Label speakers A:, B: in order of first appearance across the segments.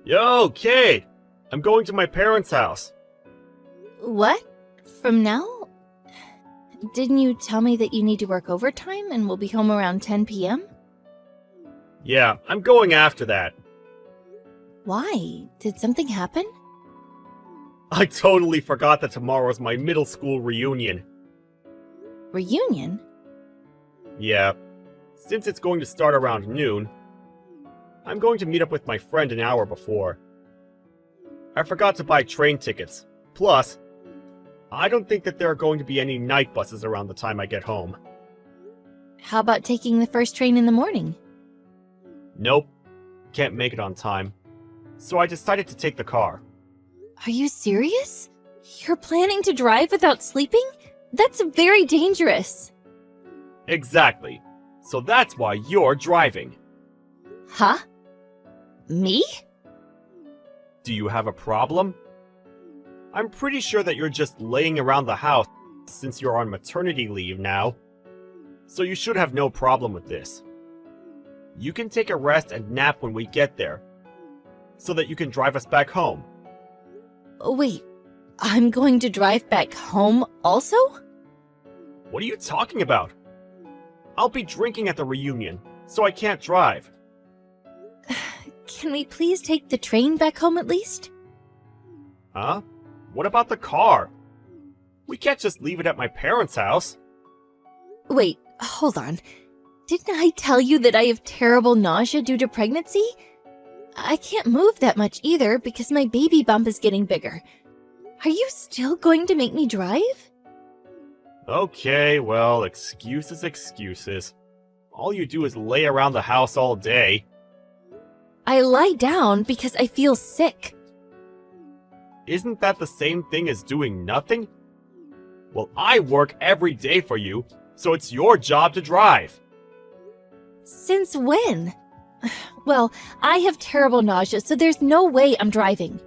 A: Yo, Kate! I'm going to my parents' house.
B: What? From now? Didn't you tell me that you need to work overtime and will be home around 10 p.m.?
A: Yeah, I'm going after that.
B: Why? Did something happen?
A: I totally forgot that tomorrow's my middle school reunion.
B: Reunion?
A: Yeah, since it's going to start around noon, I'm going to meet up with my friend an hour before. I forgot to buy train tickets. Plus, I don't think that there are going to be any night buses around the time I get home.
B: How about taking the first train in the morning?
A: Nope, can't make it on time. So I decided to take the car.
B: Are you serious? You're planning to drive without sleeping? That's very dangerous.
A: Exactly. So that's why you're driving.
B: Huh? Me?
A: Do you have a problem? I'm pretty sure that you're just laying around the house since you're on maternity leave now. So you should have no problem with this. You can take a rest and nap when we get there, so that you can drive us back home.
B: Wait, I'm going to drive back home also?
A: What are you talking about? I'll be drinking at the reunion, so I can't drive.
B: Can we please take the train back home at least?
A: Huh? What about the car? We can't just leave it at my parents' house.
B: Wait, hold on. Didn't I tell you that I have terrible nausea due to pregnancy? I can't move that much either because my baby bump is getting bigger. Are you still going to make me drive?
A: Okay, well, excuses. All you do is lay around the house all day.
B: I lie down because I feel sick.
A: Isn't that the same thing as doing nothing? Well, I work every day for you, so it's your job to drive.
B: Since when? Well, I have terrible nausea, so there's no way I'm driving.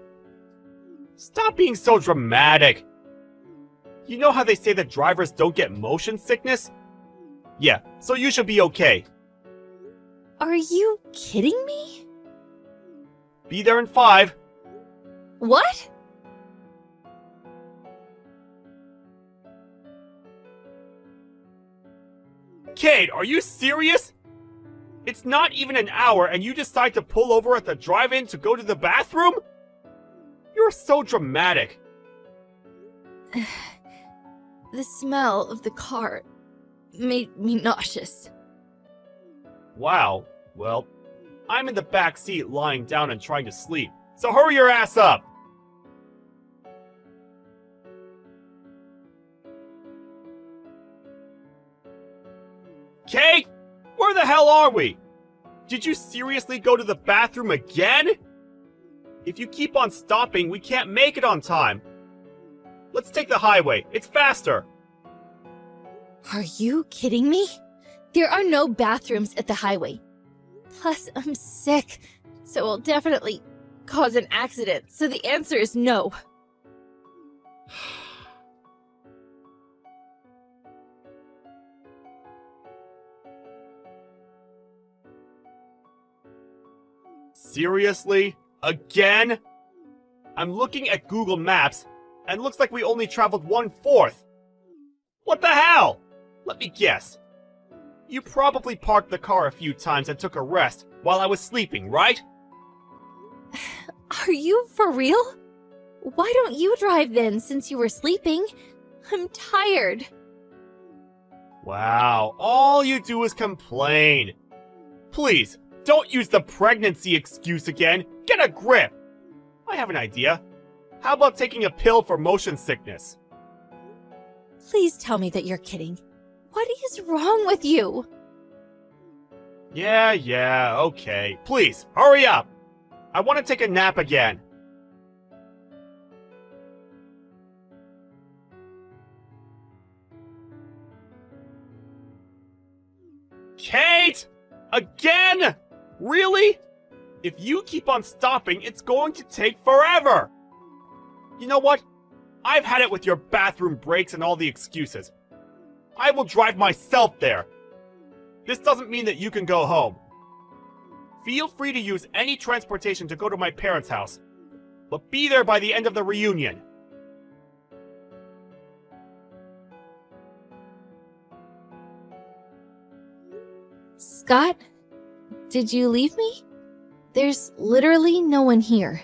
A: Stop being so dramatic. You know how they say that drivers don't get motion sickness? Yeah, so you should be okay.
B: Are you kidding me?
A: Be there in 5.
B: What?
A: Kate, are you serious? It's not even an hour and you decide to pull over at the drive-in to go to the bathroom? You're so dramatic.
B: The smell of the car made me nauseous.
A: Wow, well, I'm in the back seat lying down and trying to sleep, so hurry your ass up! Kate? Where the hell are we? Did you seriously go to the bathroom again? If you keep on stopping, we can't make it on time. Let's take the highway. It's faster.
B: Are you kidding me? There are no bathrooms at the highway. Plus, I'm sick, so I'll definitely cause an accident, so the answer is no.
A: Seriously? Again? I'm looking at Google Maps, and looks like we only traveled 1/4. What the hell? Let me guess. You probably parked the car a few times and took a rest while I was sleeping, right?
B: Are you for real? Why don't you drive then, since you were sleeping? I'm tired.
A: Wow, all you do is complain. Please, don't use the pregnancy excuse again. Get a grip. I have an idea. How about taking a pill for motion sickness?
B: Please tell me that you're kidding. What is wrong with you?
A: Yeah, okay. Please, hurry up. I want to take a nap again. Kate! Again? Really? If you keep on stopping, it's going to take forever. You know what? I've had it with your bathroom breaks and all the excuses. I will drive myself there. This doesn't mean that you can go home. Feel free to use any transportation to go to my parents' house, but be there by the end of the reunion.
B: Scott, did you leave me? There's literally no one here.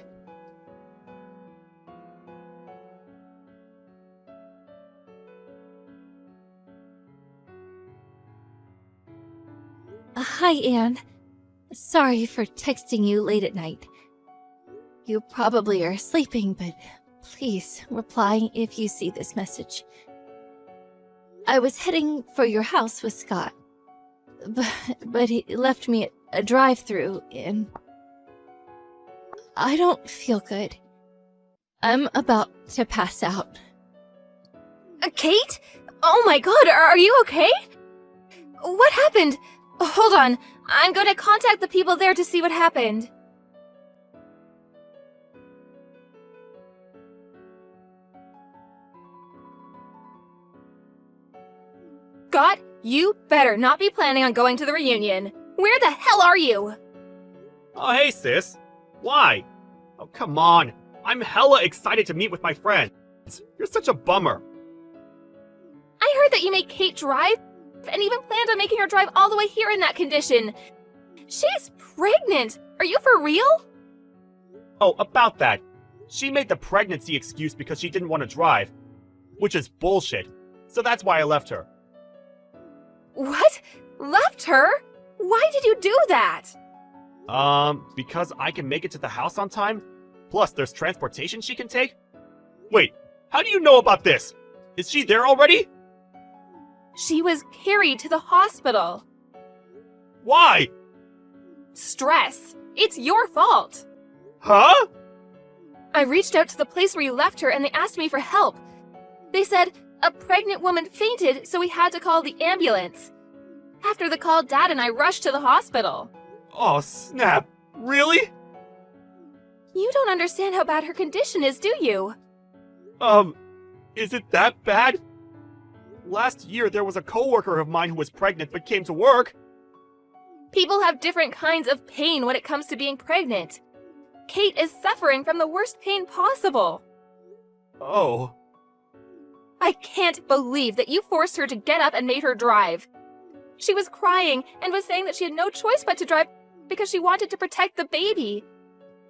B: Hi, Anne. Sorry for texting you late at night. You probably are sleeping, but please reply if you see this message. I was heading for your house with Scott, but he left me at a drive-thru, and I don't feel good. I'm about to pass out.
C: Kate? Oh my god, are you okay? What happened? Hold on, I'm going to contact the people there to see what happened. Scott, you better not be planning on going to the reunion. Where the hell are you?
A: Oh, hey, sis. Why? Oh, come on. I'm hella excited to meet with my friends. You're such a bummer.
C: I heard that you made Kate drive, and even planned on making her drive all the way here in that condition. She's pregnant. Are you for real?
A: Oh, about that. She made the pregnancy excuse because she didn't want to drive, which is bullshit. So that's why I left her.
C: What? Left her? Why did you do that?
A: Because I can make it to the house on time? Plus, there's transportation she can take? Wait, how do you know about this? Is she there already?
C: She was carried to the hospital.
A: Why?
C: Stress. It's your fault.
A: Huh?
C: I reached out to the place where you left her and they asked me for help. They said a pregnant woman fainted, so we had to call the ambulance. After the call, Dad and I rushed to the hospital.
A: Oh, snap. Really?
C: You don't understand how bad her condition is, do you?
A: Is it that bad? Last year, there was a coworker of mine who was pregnant but came to work.
C: People have different kinds of pain when it comes to being pregnant. Kate is suffering from the worst pain possible.
A: Oh.
C: I can't believe that you forced her to get up and made her drive. She was crying and was saying that she had no choice but to drive because she wanted to protect the baby.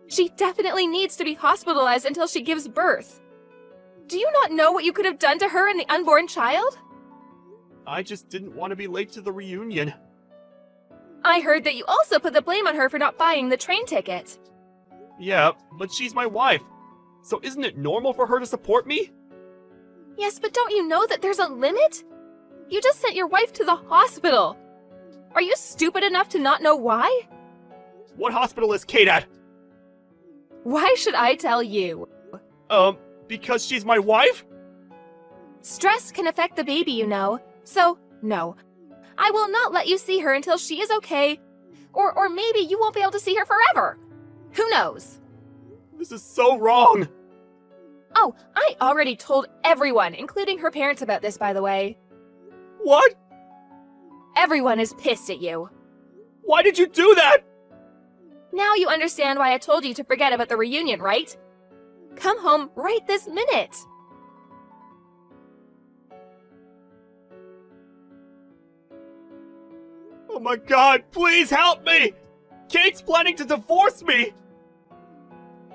C: She definitely needs to be hospitalized until she gives birth. Do you not know what you could have done to her and the unborn child?
A: I just didn't want to be late to the reunion.
C: I heard that you also put the blame on her for not buying the train ticket.
A: Yeah, but she's my wife. So isn't it normal for her to support me?
C: Yes, but don't you know that there's a limit? You just sent your wife to the hospital. Are you stupid enough to not know why?
A: What hospital is Kate at?
C: Why should I tell you?
A: Because she's my wife?
C: Stress can affect the baby, you know. So, no. I will not let you see her until she is okay. Or maybe you won't be able to see her forever. Who knows?
A: This is so wrong.
C: Oh, I already told everyone, including her parents, about this, by the way.
A: What?
C: Everyone is pissed at you.
A: Why did you do that?
C: Now you understand why I told you to forget about the reunion, right? Come home right this minute.
A: Oh my god, please help me! Kate's planning to divorce me!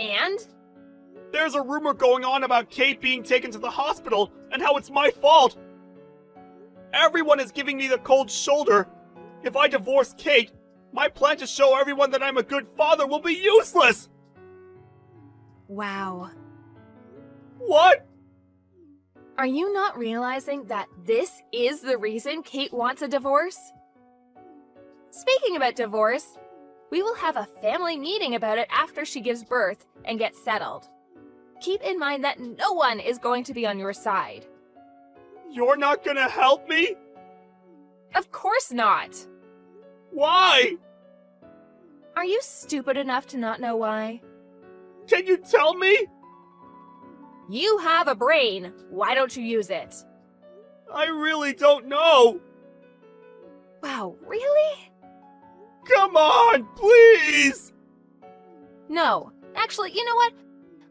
C: And?
A: There's a rumor going on about Kate being taken to the hospital and how it's my fault. Everyone is giving me the cold shoulder. If I divorce Kate, my plan to show everyone that I'm a good father will be useless!
C: Wow.
A: What?
C: Are you not realizing that this is the reason Kate wants a divorce? Speaking about divorce, we will have a family meeting about it after she gives birth and gets settled. Keep in mind that no one is going to be on your side.
A: You're not gonna help me?
C: Of course not.
A: Why?
C: Are you stupid enough to not know why?
A: Can you tell me?
C: You have a brain. Why don't you use it?
A: I really don't know.
C: Wow, really?
A: Come on, please!
C: No. Actually, you know what?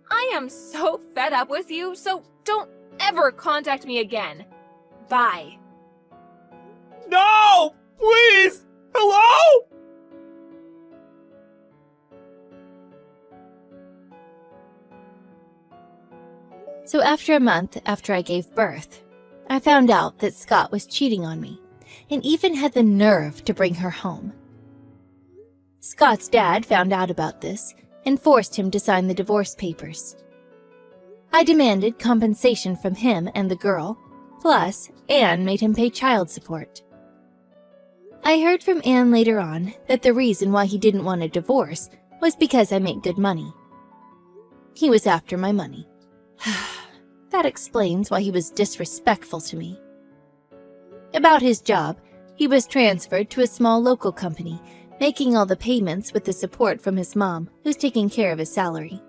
C: I am so fed up with you, so don't ever contact me again. Bye.
A: No! Please! Hello?
B: So after a month after I gave birth, I found out that Scott was cheating on me, and even had the nerve to bring her home. Scott's dad found out about this and forced him to sign the divorce papers. I demanded compensation from him and the girl, plus Anne made him pay child support. I heard from Anne later on that the reason why he didn't want a divorce was because I make good money. He was after my money. That explains why he was disrespectful to me. About his job, he was transferred to a small local company, making all the payments with the support from his mom, who's taking care of his salary.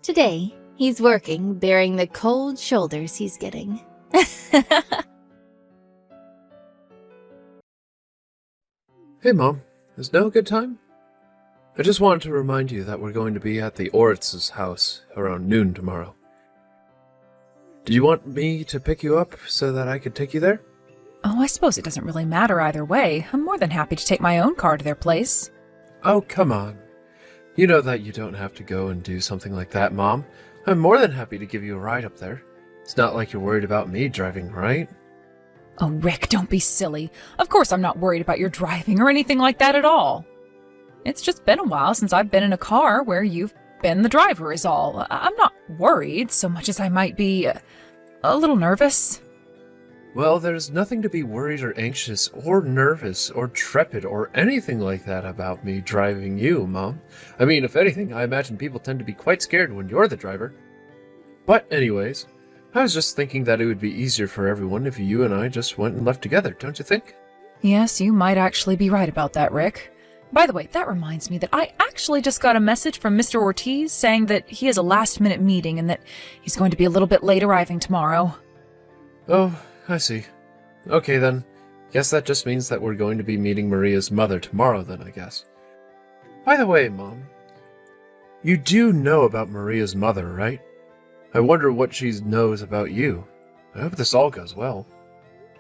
B: Today, he's working, bearing the cold shoulders he's getting.
D: Hey, Mom. Is now a good time? I just wanted to remind you that we're going to be at the Oritz's house around noon tomorrow. Do you want me to pick you up so that I could take you there?
E: Oh, I suppose it doesn't really matter either way. I'm more than happy to take my own car to their place.
D: Oh, come on. You know that you don't have to go and do something like that, Mom. I'm more than happy to give you a ride up there. It's not like you're worried about me driving, right?
E: Oh, Rick, don't be silly. Of course I'm not worried about your driving or anything like that at all. It's just been a while since I've been in a car where you've been the driver is all. I'm not worried so much as I might be a little nervous.
D: Well, there's nothing to be worried or anxious or nervous or trepid or anything like that about me driving you, Mom. I mean, if anything, I imagine people tend to be quite scared when you're the driver. But anyways, I was just thinking that it would be easier for everyone if you and I just went and left together, don't you think?
E: Yes, you might actually be right about that, Rick. By the way, that reminds me that I actually just got a message from Mr. Ortiz saying that he has a last-minute meeting and that he's going to be a little bit late arriving tomorrow.
D: Oh, I see. Okay then. Guess that just means that we're going to be meeting Maria's mother tomorrow then, I guess. By the way, Mom, you do know about Maria's mother, right? I wonder what she knows about you. I hope this all goes well.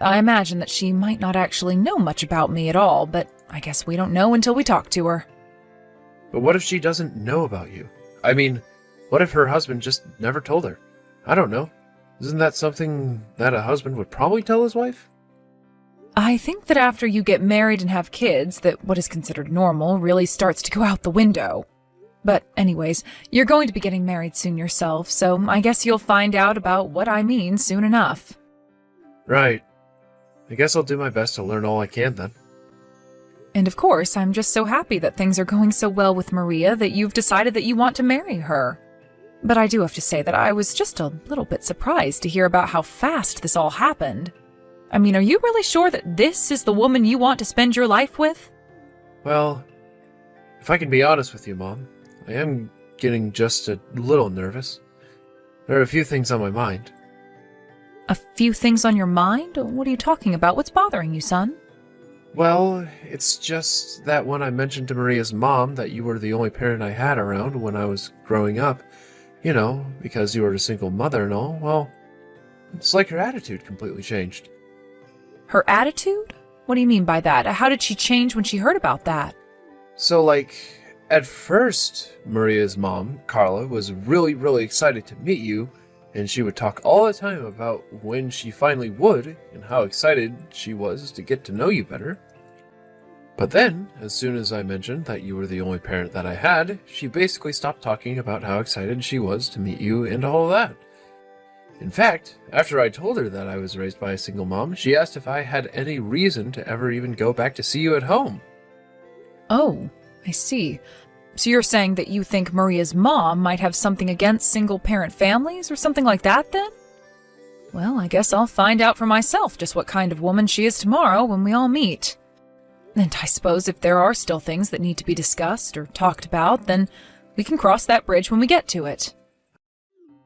E: I imagine that she might not actually know much about me at all, but I guess we don't know until we talk to her.
D: But what if she doesn't know about you? I mean, what if her husband just never told her? I don't know. Isn't that something that a husband would probably tell his wife?
E: I think that after you get married and have kids, that what is considered normal really starts to go out the window. But anyways, you're going to be getting married soon yourself, so I guess you'll find out about what I mean soon enough.
D: Right. I guess I'll do my best to learn all I can then.
E: And of course, I'm just so happy that things are going so well with Maria that you've decided that you want to marry her. But I do have to say that I was just a little bit surprised to hear about how fast this all happened. I mean, are you really sure that this is the woman you want to spend your life with?
D: Well, if I can be honest with you, Mom, I am getting just a little nervous. There are a few things on my mind.
E: A few things on your mind? What are you talking about? What's bothering you, son?
D: Well, it's just that when I mentioned to Maria's mom that you were the only parent I had around when I was growing up, you know, because you were a single mother and all, well, it's like her attitude completely changed.
E: Her attitude? What do you mean by that? How did she change when she heard about that?
D: So, like, at first, Maria's mom, Carla, was really excited to meet you, and she would talk all the time about when she finally would, and how excited she was to get to know you better. But then, as soon as I mentioned that you were the only parent that I had, she basically stopped talking about how excited she was to meet you and all of that. In fact, after I told her that I was raised by a single mom, she asked if I had any reason to ever even go back to see you at home.
E: Oh, I see. So you're saying that you think Maria's mom might have something against single-parent families or something like that, then? Well, I guess I'll find out for myself just what kind of woman she is tomorrow when we all meet. And I suppose if there are still things that need to be discussed or talked about, then we can cross that bridge when we get to it.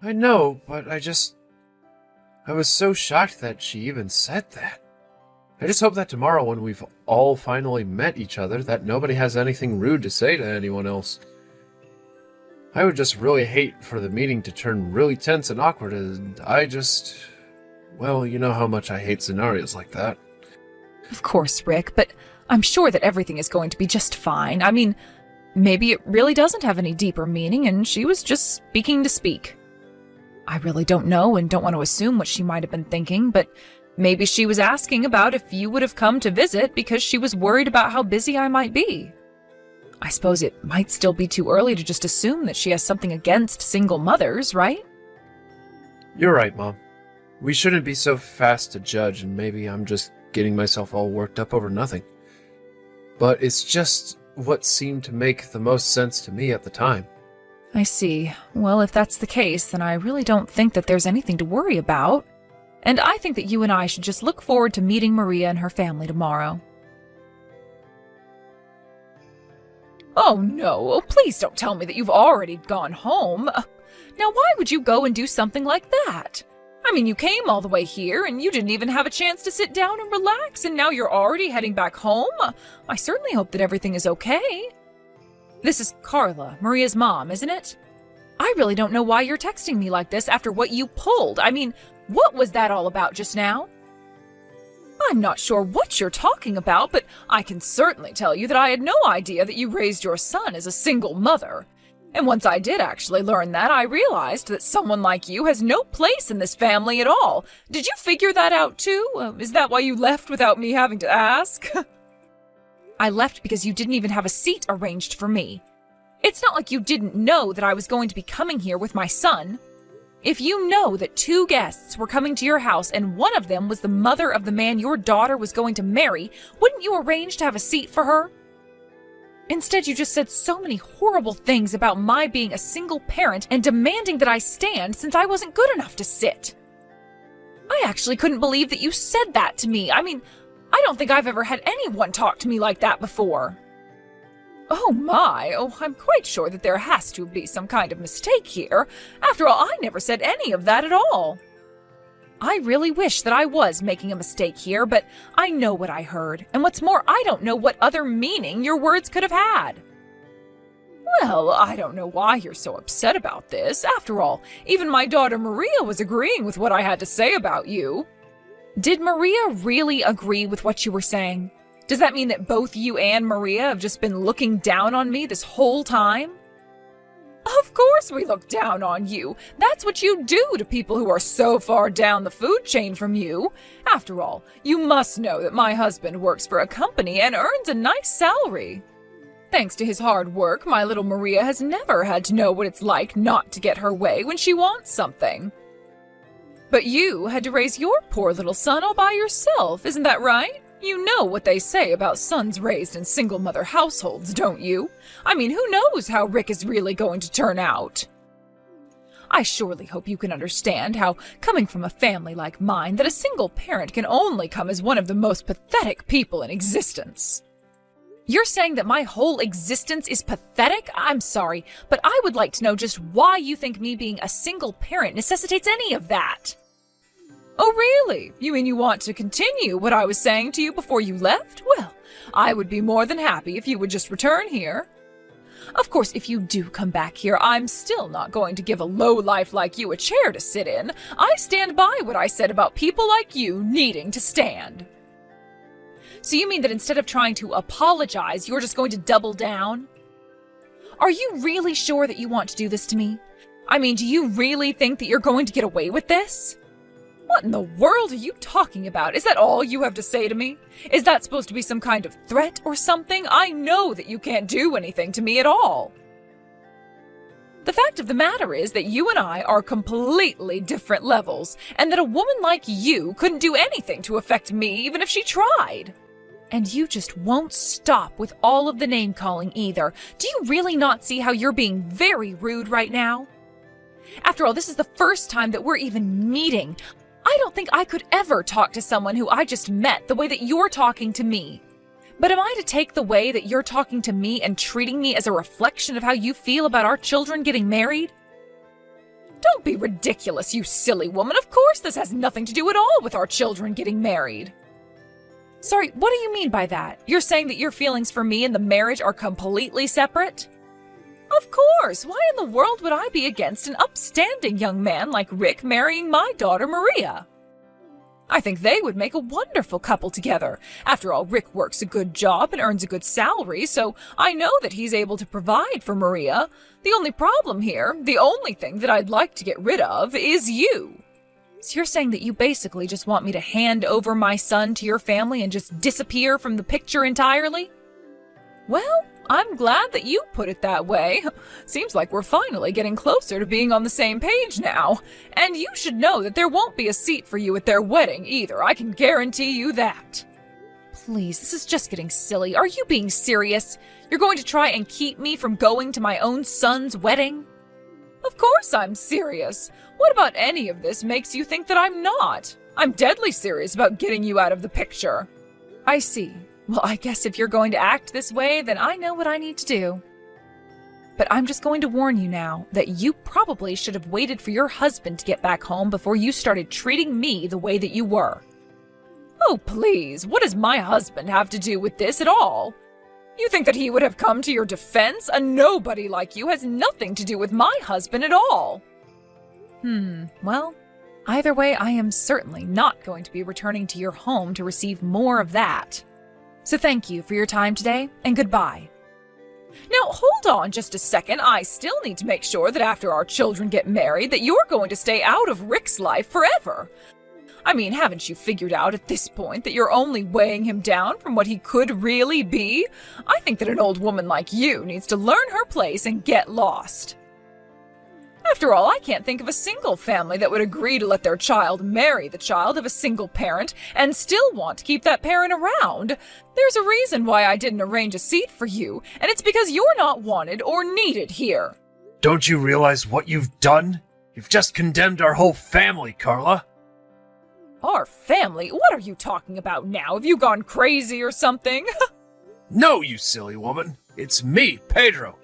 D: I know, but I was so shocked that she even said that. I just hope that tomorrow, when we've all finally met each other, that nobody has anything rude to say to anyone else. I would just really hate for the meeting to turn really tense and awkward, and well, you know how much I hate scenarios like that.
E: Of course, Rick, but I'm sure that everything is going to be just fine. I mean, maybe it really doesn't have any deeper meaning, and she was just speaking to speak. I really don't know and don't want to assume what she might have been thinking, but maybe she was asking about if you would have come to visit because she was worried about how busy I might be. I suppose it might still be too early to just assume that she has something against single mothers, right?
D: You're right, Mom. We shouldn't be so fast to judge, and maybe I'm just getting myself all worked up over nothing. But it's just what seemed to make the most sense to me at the time.
E: I see. Well, if that's the case, then I really don't think that there's anything to worry about. And I think that you and I should just look forward to meeting Maria and her family tomorrow. Oh no, please don't tell me that you've already gone home. Now why would you go and do something like that? I mean, you came all the way here and you didn't even have a chance to sit down and relax, and now you're already heading back home? I certainly hope that everything is okay. This is Carla, Maria's mom, isn't it? I really don't know why you're texting me like this after what you pulled. I mean, what was that all about just now? I'm not sure what you're talking about, but I can certainly tell you that I had no idea that you raised your son as a single mother. And once I did actually learn that, I realized that someone like you has no place in this family at all. Did you figure that out too? Is that why you left without me having to ask? I left because you didn't even have a seat arranged for me. It's not like you didn't know that I was going to be coming here with my son. If you know that 2 guests were coming to your house and one of them was the mother of the man your daughter was going to marry, wouldn't you arrange to have a seat for her? Instead, you just said so many horrible things about my being a single parent and demanding that I stand since I wasn't good enough to sit. I actually couldn't believe that you said that to me. I mean, I don't think I've ever had anyone talk to me like that before. Oh my, I'm quite sure that there has to be some kind of mistake here. After all, I never said any of that at all. I really wish that I was making a mistake here, but I know what I heard, and what's more, I don't know what other meaning your words could have had. Well, I don't know why you're so upset about this. After all, even my daughter Maria was agreeing with what I had to say about you. Did Maria really agree with what you were saying? Does that mean that both you and Maria have just been looking down on me this whole time? Of course we look down on you. That's what you do to people who are so far down the food chain from you. After all, you must know that my husband works for a company and earns a nice salary. Thanks to his hard work, my little Maria has never had to know what it's like not to get her way when she wants something. But you had to raise your poor little son all by yourself, isn't that right? You know what they say about sons raised in single-mother households, don't you? I mean, who knows how Rick is really going to turn out? I surely hope you can understand how, coming from a family like mine, that a single parent can only come as one of the most pathetic people in existence. You're saying that my whole existence is pathetic? I'm sorry, but I would like to know just why you think me being a single parent necessitates any of that. Oh, really? You mean you want to continue what I was saying to you before you left? Well, I would be more than happy if you would just return here. Of course, if you do come back here, I'm still not going to give a lowlife like you a chair to sit in. I stand by what I said about people like you needing to stand. So you mean that instead of trying to apologize, you're just going to double down? Are you really sure that you want to do this to me? I mean, do you really think that you're going to get away with this? What in the world are you talking about? Is that all you have to say to me? Is that supposed to be some kind of threat or something? I know that you can't do anything to me at all. The fact of the matter is that you and I are completely different levels, and that a woman like you couldn't do anything to affect me even if she tried. And you just won't stop with all of the name-calling either. Do you really not see how you're being very rude right now? After all, this is the first time that we're even meeting. I don't think I could ever talk to someone who I just met the way that you're talking to me. But am I to take the way that you're talking to me and treating me as a reflection of how you feel about our children getting married? Don't be ridiculous, you silly woman. Of course this has nothing to do at all with our children getting married. Sorry, what do you mean by that? You're saying that your feelings for me and the marriage are completely separate? Of course! Why in the world would I be against an upstanding young man like Rick marrying my daughter Maria? I think they would make a wonderful couple together. After all, Rick works a good job and earns a good salary, so I know that he's able to provide for Maria. The only problem here, the only thing that I'd like to get rid of, is you. So you're saying that you basically just want me to hand over my son to your family and just disappear from the picture entirely? Well, I'm glad that you put it that way. Seems like we're finally getting closer to being on the same page now. And you should know that there won't be a seat for you at their wedding either. I can guarantee you that. Please, this is just getting silly. Are you being serious? You're going to try and keep me from going to my own son's wedding? Of course I'm serious. What about any of this makes you think that I'm not? I'm deadly serious about getting you out of the picture. I see. Well, I guess if you're going to act this way, then I know what I need to do. But I'm just going to warn you now that you probably should have waited for your husband to get back home before you started treating me the way that you were. Oh, please, what does my husband have to do with this at all? You think that he would have come to your defense? A nobody like you has nothing to do with my husband at all. Well, either way, I am certainly not going to be returning to your home to receive more of that. So thank you for your time today, and goodbye. Now, hold on just a second. I still need to make sure that after our children get married, that you're going to stay out of Rick's life forever. I mean, haven't you figured out at this point that you're only weighing him down from what he could really be? I think that an old woman like you needs to learn her place and get lost. After all, I can't think of a single family that would agree to let their child marry the child of a single parent and still want to keep that parent around. There's a reason why I didn't arrange a seat for you, and it's because you're not wanted or needed here.
D: Don't you realize what you've done? You've just condemned our whole family, Carla.
E: Our family? What are you talking about now? Have you gone crazy or something?
D: No, you silly woman. It's me, Pedro.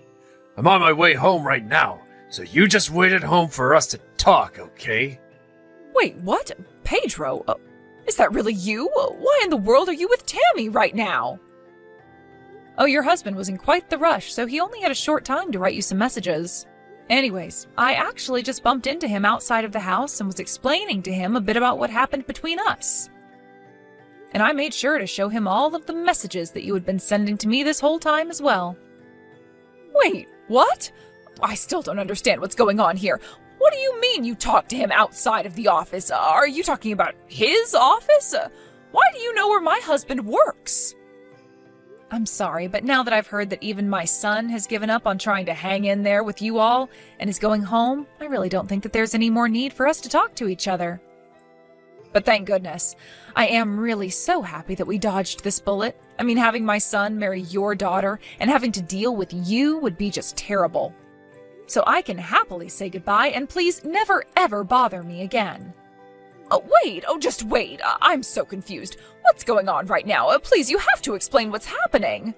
D: I'm on my way home right now, so you just wait at home for us to talk, okay?
E: Wait, what? Pedro? Is that really you? Why in the world are you with Tammy right now? Oh, your husband was in quite the rush, so he only had a short time to write you some messages. Anyways, I actually just bumped into him outside of the house and was explaining to him a bit about what happened between us. And I made sure to show him all of the messages that you had been sending to me this whole time as well. Wait, what? I still don't understand what's going on here. What do you mean you talked to him outside of the office? Are you talking about his office? Why do you know where my husband works? I'm sorry, but now that I've heard that even my son has given up on trying to hang in there with you all and is going home, I really don't think that there's any more need for us to talk to each other. But thank goodness. I am really so happy that we dodged this bullet. I mean, having my son marry your daughter and having to deal with you would be just terrible. So I can happily say goodbye and please never ever bother me again. Just wait. I'm so confused. What's going on right now? Please, you have to explain what's happening.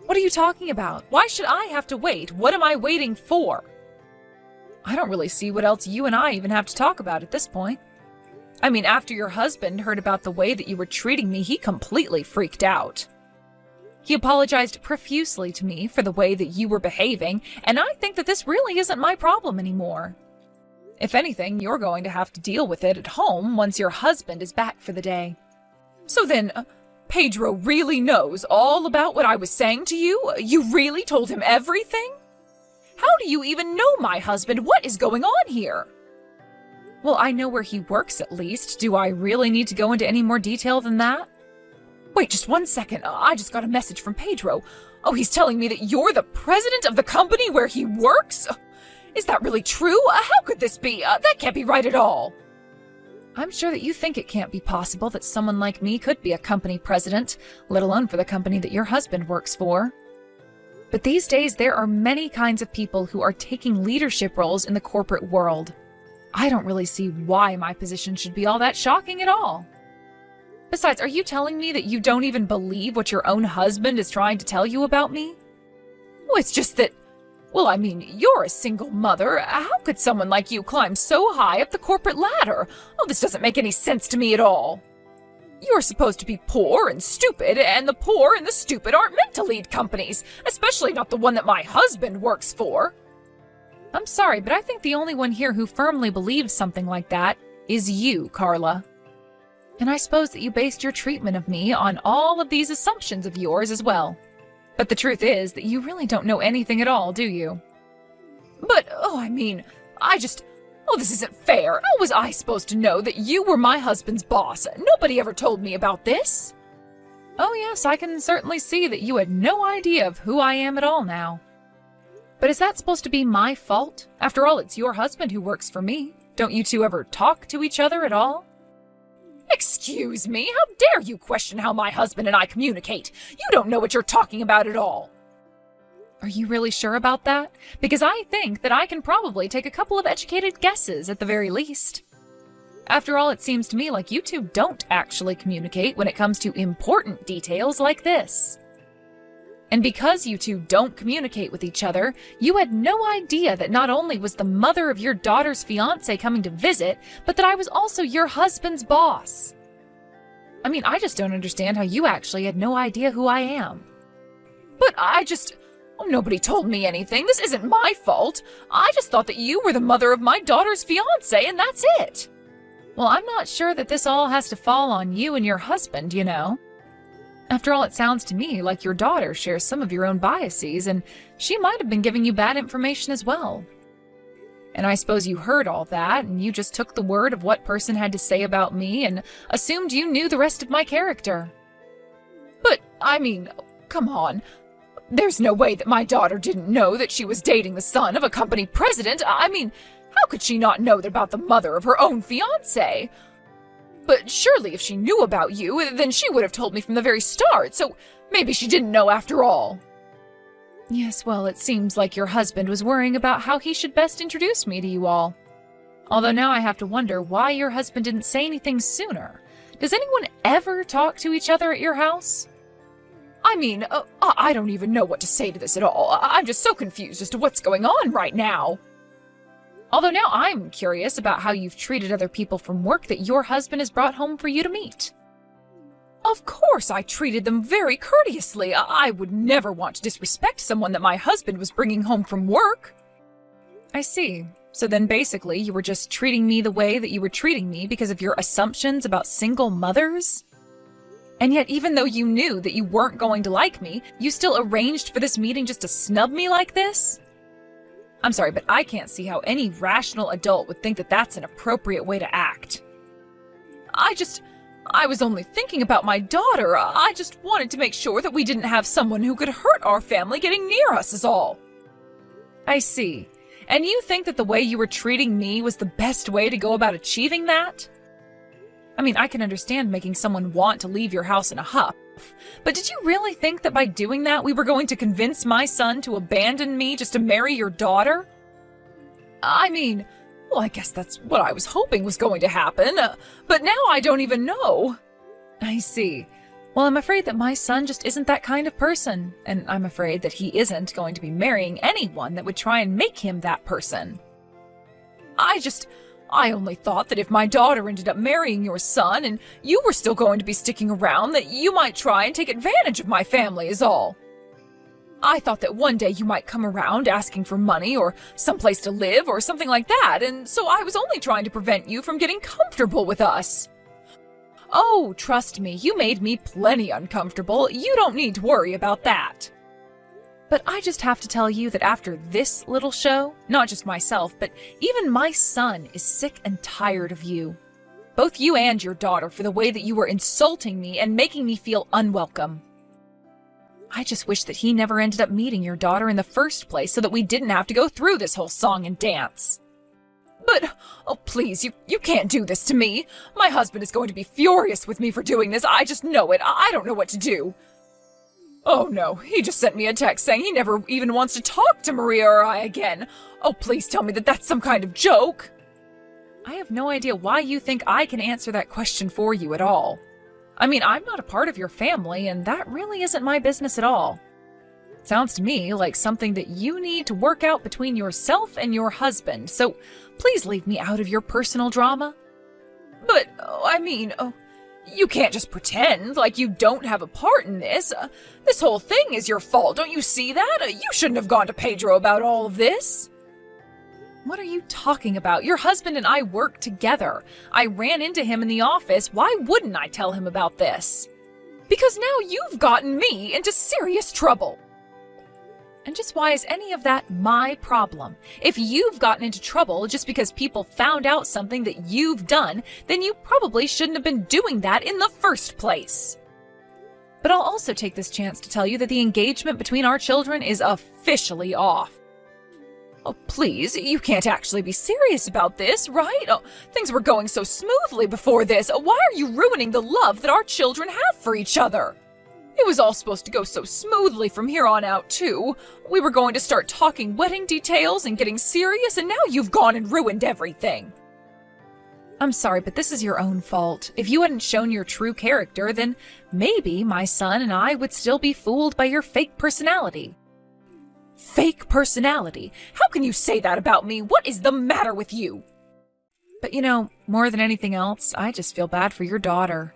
E: What are you talking about? Why should I have to wait? What am I waiting for? I don't really see what else you and I even have to talk about at this point. I mean, after your husband heard about the way that you were treating me, he completely freaked out. He apologized profusely to me for the way that you were behaving, and I think that this really isn't my problem anymore. If anything, you're going to have to deal with it at home once your husband is back for the day. So then, Pedro really knows all about what I was saying to you? You really told him everything? How do you even know my husband? What is going on here? Well, I know where he works at least. Do I really need to go into any more detail than that? Wait, just one second. I just got a message from Pedro. Oh, he's telling me that you're the president of the company where he works? Is that really true? How could this be? That can't be right at all. I'm sure that you think it can't be possible that someone like me could be a company president, let alone for the company that your husband works for. But these days, there are many kinds of people who are taking leadership roles in the corporate world. I don't really see why my position should be all that shocking at all. Besides, are you telling me that you don't even believe what your own husband is trying to tell you about me? Oh, it's just that, well, I mean, you're a single mother. How could someone like you climb so high up the corporate ladder? Oh, this doesn't make any sense to me at all. you're supposed to be poor and stupid, and the poor and the stupid aren't meant to lead companies, especially not the one that my husband works for. I'm sorry, but I think the only one here who firmly believes something like that is you, Carla. And I suppose that you based your treatment of me on all of these assumptions of yours as well. But the truth is that you really don't know anything at all, do you? But, this isn't fair. How was I supposed to know that you were my husband's boss? Nobody ever told me about this. Oh yes, I can certainly see that you had no idea of who I am at all now. But is that supposed to be my fault? After all, it's your husband who works for me. Don't you two ever talk to each other at all? Excuse me, how dare you question how my husband and I communicate? You don't know what you're talking about at all. Are you really sure about that? Because I think that I can probably take a couple of educated guesses at the very least. After all, it seems to me like you two don't actually communicate when it comes to important details like this. And because you two don't communicate with each other, you had no idea that not only was the mother of your daughter's fiancé coming to visit, but that I was also your husband's boss. I just don't understand how you actually had no idea who I am. But nobody told me anything. This isn't my fault. I just thought that you were the mother of my daughter's fiancé, and that's it. Well, I'm not sure that this all has to fall on you and your husband, you know. After all, it sounds to me like your daughter shares some of your own biases, and she might have been giving you bad information as well. And I suppose you heard all that, and you just took the word of what person had to say about me and assumed you knew the rest of my character. But, come on. There's no way that my daughter didn't know that she was dating the son of a company president. How could she not know about the mother of her own fiancé? But surely if she knew about you, then she would have told me from the very start, so maybe she didn't know after all. Yes, well, it seems like your husband was worrying about how he should best introduce me to you all. Although now I have to wonder why your husband didn't say anything sooner. Does anyone ever talk to each other at your house? I don't even know what to say to this at all. I'm just so confused as to what's going on right now. Although now I'm curious about how you've treated other people from work that your husband has brought home for you to meet. Of course I treated them very courteously. I would never want to disrespect someone that my husband was bringing home from work. I see. So then basically you were just treating me the way that you were treating me because of your assumptions about single mothers? And yet even though you knew that you weren't going to like me, you still arranged for this meeting just to snub me like this? I'm sorry, but I can't see how any rational adult would think that that's an appropriate way to act. I was only thinking about my daughter. I just wanted to make sure that we didn't have someone who could hurt our family getting near us is all. I see. And you think that the way you were treating me was the best way to go about achieving that? I can understand making someone want to leave your house in a huff, but did you really think that by doing that we were going to convince my son to abandon me just to marry your daughter? I guess that's what I was hoping was going to happen, but now I don't even know. I see. Well, I'm afraid that my son just isn't that kind of person, and I'm afraid that he isn't going to be marrying anyone that would try and make him that person. I only thought that if my daughter ended up marrying your son and you were still going to be sticking around, that you might try and take advantage of my family is all. I thought that one day you might come around asking for money or someplace to live or something like that, and so I was only trying to prevent you from getting comfortable with us. Oh, trust me, you made me plenty uncomfortable. You don't need to worry about that. But I just have to tell you that after this little show, not just myself, but even my son is sick and tired of you. Both you and your daughter for the way that you were insulting me and making me feel unwelcome. I just wish that he never ended up meeting your daughter in the first place so that we didn't have to go through this whole song and dance. But, oh please, you can't do this to me. My husband is going to be furious with me for doing this. I just know it. I don't know what to do. Oh no, he just sent me a text saying he never even wants to talk to Maria or I again. Oh, please tell me that that's some kind of joke. I have no idea why you think I can answer that question for you at all. I'm not a part of your family, and that really isn't my business at all. It sounds to me like something that you need to work out between yourself and your husband, so please leave me out of your personal drama. But, You can't just pretend like you don't have a part in this. This whole thing is your fault, don't you see that? You shouldn't have gone to Pedro about all of this. What are you talking about? Your husband and I work together. I ran into him in the office. Why wouldn't I tell him about this? Because now you've gotten me into serious trouble. And just why is any of that my problem? If you've gotten into trouble just because people found out something that you've done, then you probably shouldn't have been doing that in the first place. But I'll also take this chance to tell you that the engagement between our children is officially off. Oh, please, you can't actually be serious about this, right? Oh, things were going so smoothly before this. Why are you ruining the love that our children have for each other? It was all supposed to go so smoothly from here on out, too. We were going to start talking wedding details and getting serious, and now you've gone and ruined everything. I'm sorry, but this is your own fault. If you hadn't shown your true character, then maybe my son and I would still be fooled by your fake personality. Fake personality? How can you say that about me? What is the matter with you? But more than anything else, I just feel bad for your daughter.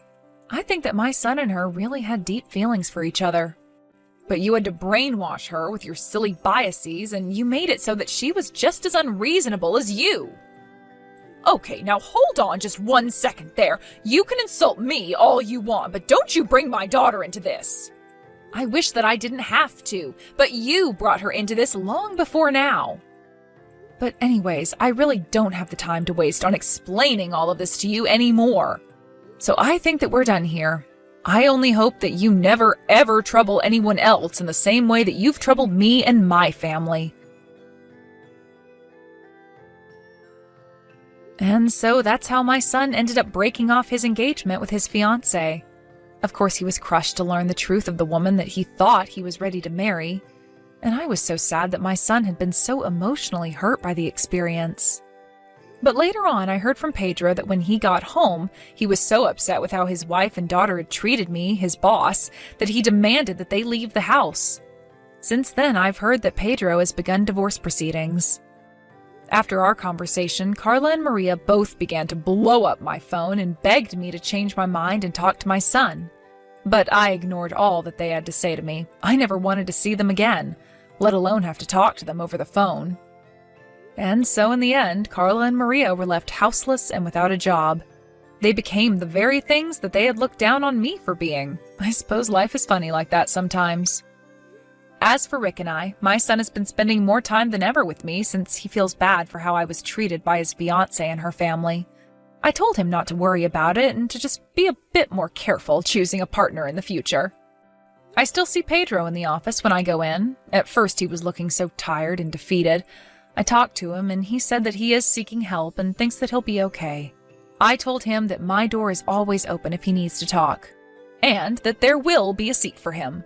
E: I think that my son and her really had deep feelings for each other. But you had to brainwash her with your silly biases, and you made it so that she was just as unreasonable as you. Okay, now hold on just 1 second there. You can insult me all you want, but don't you bring my daughter into this. I wish that I didn't have to, but you brought her into this long before now. But anyways, I really don't have the time to waste on explaining all of this to you anymore. So I think that we're done here. I only hope that you never ever trouble anyone else in the same way that you've troubled me and my family. And so that's how my son ended up breaking off his engagement with his fiancée. Of course, he was crushed to learn the truth of the woman that he thought he was ready to marry. And I was so sad that my son had been so emotionally hurt by the experience. But later on, I heard from Pedro that when he got home, he was so upset with how his wife and daughter had treated me, his boss, that he demanded that they leave the house. Since then, I've heard that Pedro has begun divorce proceedings. After our conversation, Carla and Maria both began to blow up my phone and begged me to change my mind and talk to my son. But I ignored all that they had to say to me. I never wanted to see them again, let alone have to talk to them over the phone. And so in the end, Carla and Maria were left houseless and without a job. They became the very things that they had looked down on me for being. I suppose life is funny like that sometimes. As for Rick and I, my son has been spending more time than ever with me since he feels bad for how I was treated by his fiancée and her family. I told him not to worry about it and to just be a bit more careful choosing a partner in the future. I still see Pedro in the office when I go in. At first he was looking so tired and defeated. I talked to him and he said that he is seeking help and thinks that he'll be okay. I told him that my door is always open if he needs to talk, and that there will be a seat for him.